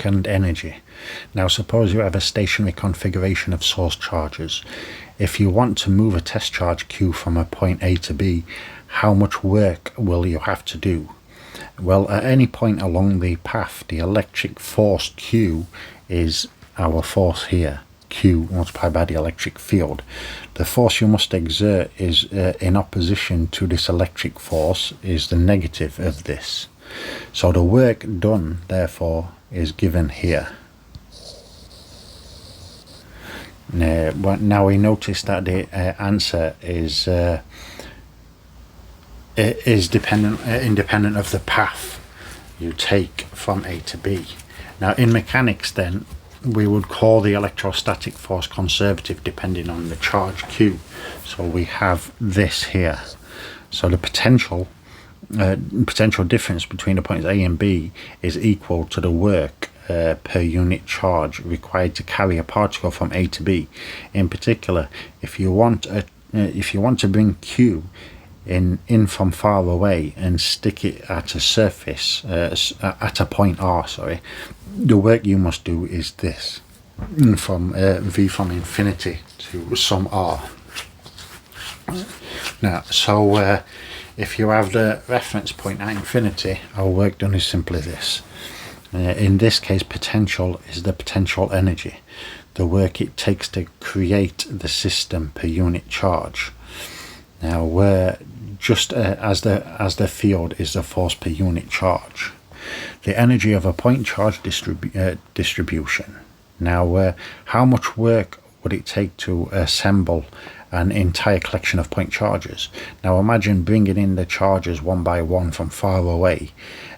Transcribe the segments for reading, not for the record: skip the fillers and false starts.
work and energy. Now suppose you have a stationary configuration of source charges. If you want to move a test charge Q from a point A to B, how much work will you have to do? Well, at any point along the path, the electric force Q is our force here, Q multiplied by the electric field. The force you must exert is in opposition to this electric force is the negative of this. So the work done, therefore, is given here. Now we notice that the answer is independent of the path you take from A to B. Now in mechanics then, we would call the electrostatic force conservative depending on the charge Q. So we have this here. So the potential difference between the points A and B is equal to the work per unit charge required to carry a particle from A to B. In particular, if you want to bring Q in from far away and stick it at a surface at a point R, the work you must do is this, from V from infinity to some R. Now, so if you have the reference point at infinity, our work done is simply this. In this case, potential is the potential energy, the work it takes to create the system per unit charge. Now, just as the field is the force per unit charge, the energy of a point charge distribution. Now, how much work would it take to assemble an entire collection of point charges? Now, imagine bringing in the charges one by one from far away.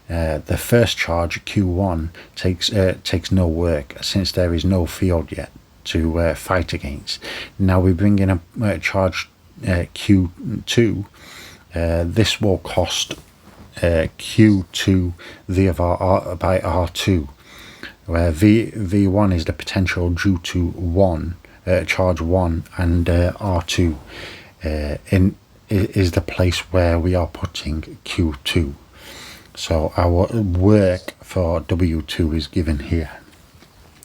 The first charge, Q1, takes no work since there is no field yet to fight against. Now we bring in a charge Q2. This will cost Q2 V of R by R2, where V1 is the potential due to charge 1, and R2 is the place where we are putting Q2. So our work for W2 is given here.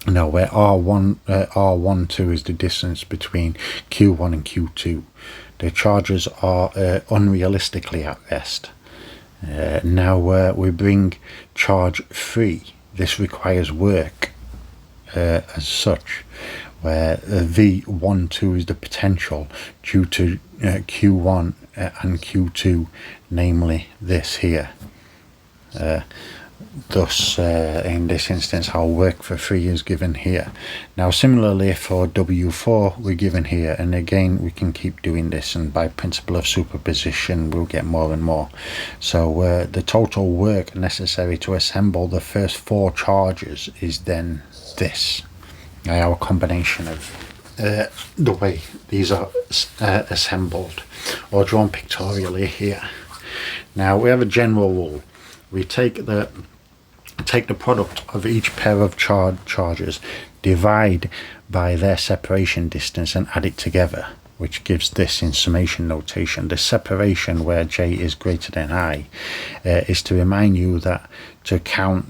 Now where R12 is the distance between Q1 and Q2. The charges are unrealistically at rest. Now we bring charge 3. This requires work as such, where V12 is the potential due to Q1 and Q2, namely this here. Thus, in this instance, our work for 3 is given here. Now, similarly for W4, we're given here, and again, we can keep doing this, and by principle of superposition, we'll get more and more. So, the total work necessary to assemble the first 4 charges is then this. Our combination of the way these are assembled, or drawn pictorially here. Now, we have a general rule. We take the product of each pair of charges, divide by their separation distance and add it together, which gives this in summation notation. The separation where j is greater than I is to remind you that to count,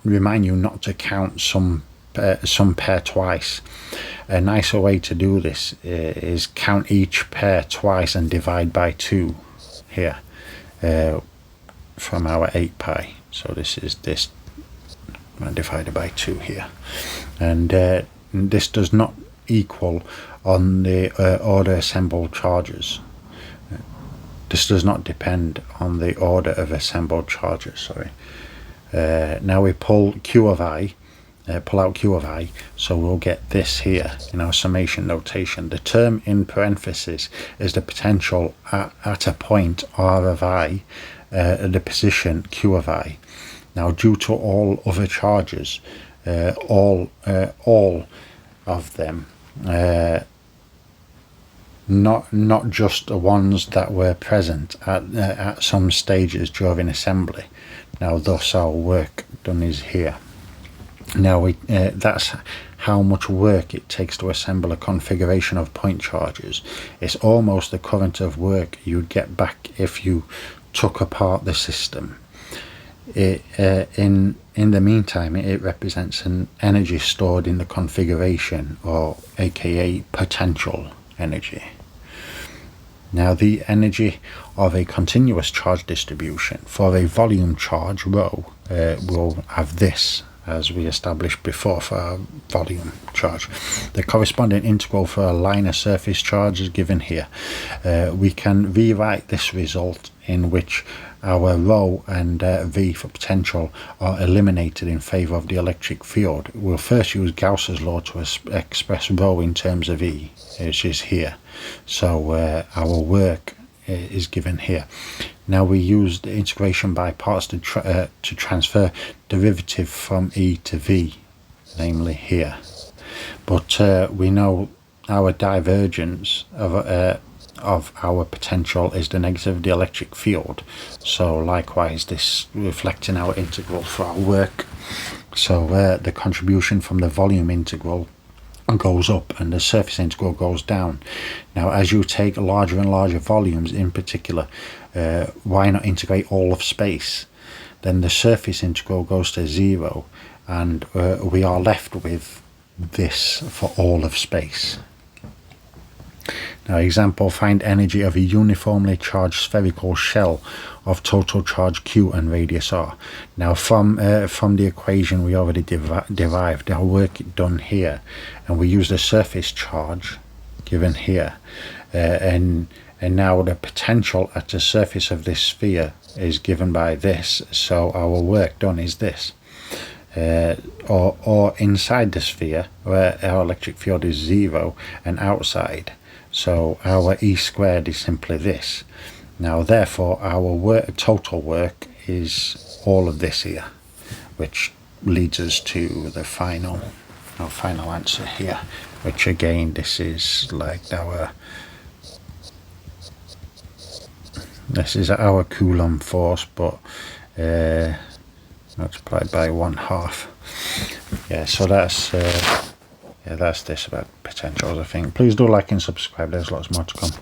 remind you not to count some pair twice. A nicer way to do this is count each pair twice and divide by 2 here. From our 8 pi, so this is this divided by 2 here, and this does not equal on the order assembled charges. This does not depend on the order of assembled charges. Now we pull Q of I, pull out Q of I, so we'll get this here in our summation notation. The term in parentheses is the potential at a point R of I, the position Q of I. Now, due to all other charges, all of them, not just the ones that were present at some stages during assembly. Now, thus our work done is here. Now that's how much work it takes to assemble a configuration of point charges. It's almost the current of work you'd get back if you took apart the system. in the meantime, it represents an energy stored in the configuration, or aka potential energy. Now, the energy of a continuous charge distribution for a volume charge ρ will have this, as we established before for our volume charge. The corresponding integral for a liner surface charge is given here. We can rewrite this result in which our ρ and V for potential are eliminated in favour of the electric field. We'll first use Gauss's law to express ρ in terms of E, which is here. So our work is given here. Now we use the integration by parts to transfer derivative from E to V, namely here. But we know our divergence of our potential is the negative of the electric field. So likewise, this reflecting our integral for our work. So the contribution from the volume integral goes up and the surface integral goes down. Now, as you take larger and larger volumes in particular, why not integrate all of space? Then the surface integral goes to 0, and we are left with this for all of space. Now, example, find energy of a uniformly charged spherical shell of total charge Q and radius R. Now, from the equation we already derived our work done here, and we use the surface charge given here, and now the potential at the surface of this sphere is given by this. So our work done is this. Or inside the sphere, where our electric field is 0, and outside. So our E squared is simply this. Now therefore our total work is all of this here, which leads us to the final answer here, which again, this is like our Coulomb force, but multiplied by 1/2. Yeah, so that's this about potentials, I think. Please do like and subscribe, there's lots more to come.